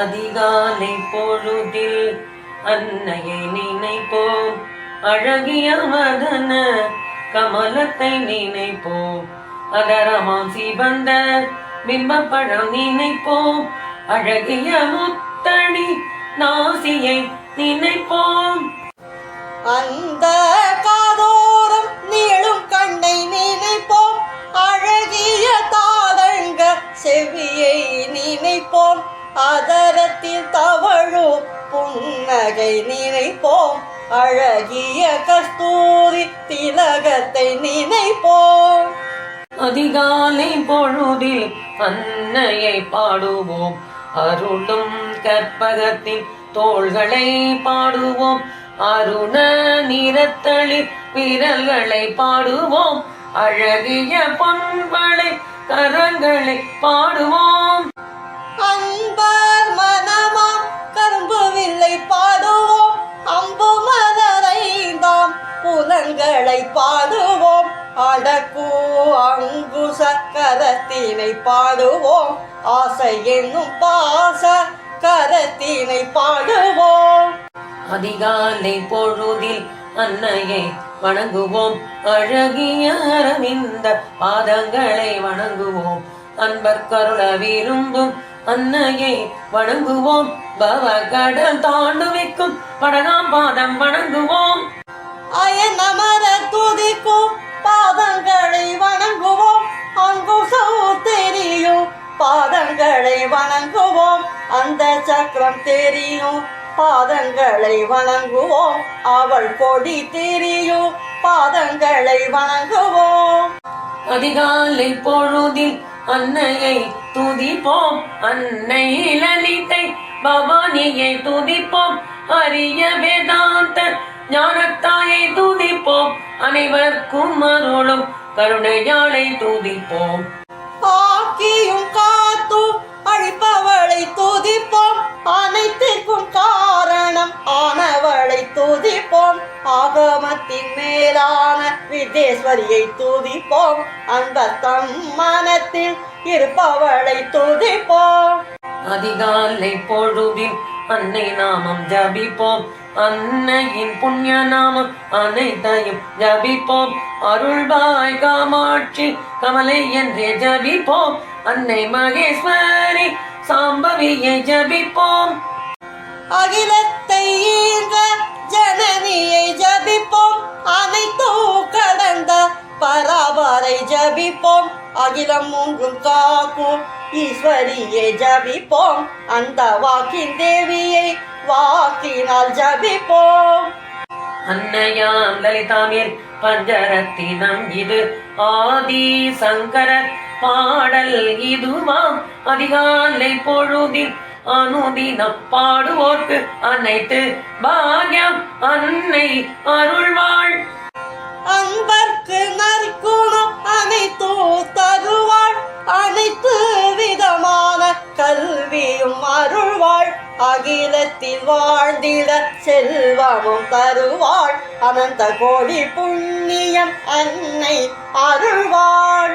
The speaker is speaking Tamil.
அதிகாலை பொழுதில் அன்னையை நினைப்போம், அழகிய மதன கமலத்தை நினைப்போம், அதரமாம் சிவந்த பிம்பப்பழம் நினைப்போம், அழகிய முத்தணி நாசியை நினைப்போம். அந்த காதோரம் நீளும் கண்ணை நினைப்போம், அழகிய தாளங்க செவியை நினைப்போம், அதரத்தில் தவழும் புன்னகை நினைப்போம், அழகிய கஸ்தூரி திலகத்தை நினைப்போம். அதிகாலை பொழுதில் அன்னையை பாடுவோம், அருளும் கற்பகத்தின் தோள்களை பாடுவோம், அருண நிறத்தளிர் விரல்களை பாடுவோம், அழகிய பொன்பளை கரங்களை பாடுவோம். அன்பர் மனமாம் கரும்பு வில்லை பாடுவோம், அம்பு மலரைந்தாம் புலன்களை பாடுவோம், அடக்கு அங்குச கரத்தினை பாடுவோம், ஆசை என்னும் பாச கரத்தினை பாடுவோம். அதிகாலை பொழுதில் அன்னையை வணங்குவோம், அழகிய அரவிந்த பாதங்களை வணங்குவோம், அன்பர் கருள விரும்பும் அன்னையை வணங்குவோம், பவ கடல் தாண்டுவிக்கும் படகாம் பாதம் வணங்குவோம். அயனமர துதிக்கும் பாதங்களை வணங்குவோம், அங்குசம் தெரியும் பாதங்களை வணங்குவோம், அந்த சக்கரம் தெரியும் பாதங்களை வணங்குவோம், அவள் கொடி தெரியும் பாதங்களை வணங்குவோம். அதிகாலை பொழுதில் அன்னையை துதிப்போம், அன்னை லலிதை பவானியை துதிப்போம், அரிய வேதாந்த ஞானத்தாயை துதிப்போம், அனைவருக்கும் அருளும் கருணையாளை துதிப்போம். ஆக்கியும் காத்தும் அழிப்பவளை துதிப்போம், அனைத்திற்கும் காரணம் ஆனவளை துதிப்போம், ஆகமத்தின் மேலான விதேஸ்வரியை துதிப்போம், அந்த தம் மனத்தில் இருப்பவளை துதிப்போம். அதிகாலை பொழுதில் அன்னை நாமம் ஜபிப்போம், அன்னையின் புண்ணிய நாமம் அனைத்தையும் ஜபிப்போம், அருள்வாய் காமாட்சி கமலை என்றே ஜபிப்போம், அன்னை மகேஸ்வரி சாம்பவியை ஜபிப்போம், அகிலத்தை ஈன்ற ஜனனியை ஜபிப்போம், அனைத்து கடந்த பராபரை ஜபிப்போம், அகிலம் மூன்றும் காக்கும் ஈஸ்வரியை ஜபிப்போம், அந்த வாக்கின் தேவியை வாக்கினால் ஜபிப்போம். அன்னையாம் லலிதாமேல் பஞ்சரத்தினம் இது ஆதி சங்கரர் பாடல் இதுவாம், அதிகாலை பொழுதில் அனுதினம் பாடுவோர்க்கு அனைத்து பாக்யம் அன்னை அருள்வாள், அன்பர்க்கு நற்குணம் அனைத்து தருவாள், அனைத்து விதமான கல்வியும் அருள்வாள், அகிலத்தில் வாழ்ந்திட செல்வமும் தருவாள், அனந்த கோடி புண்ணியம் அன்னை அருள்வாள்.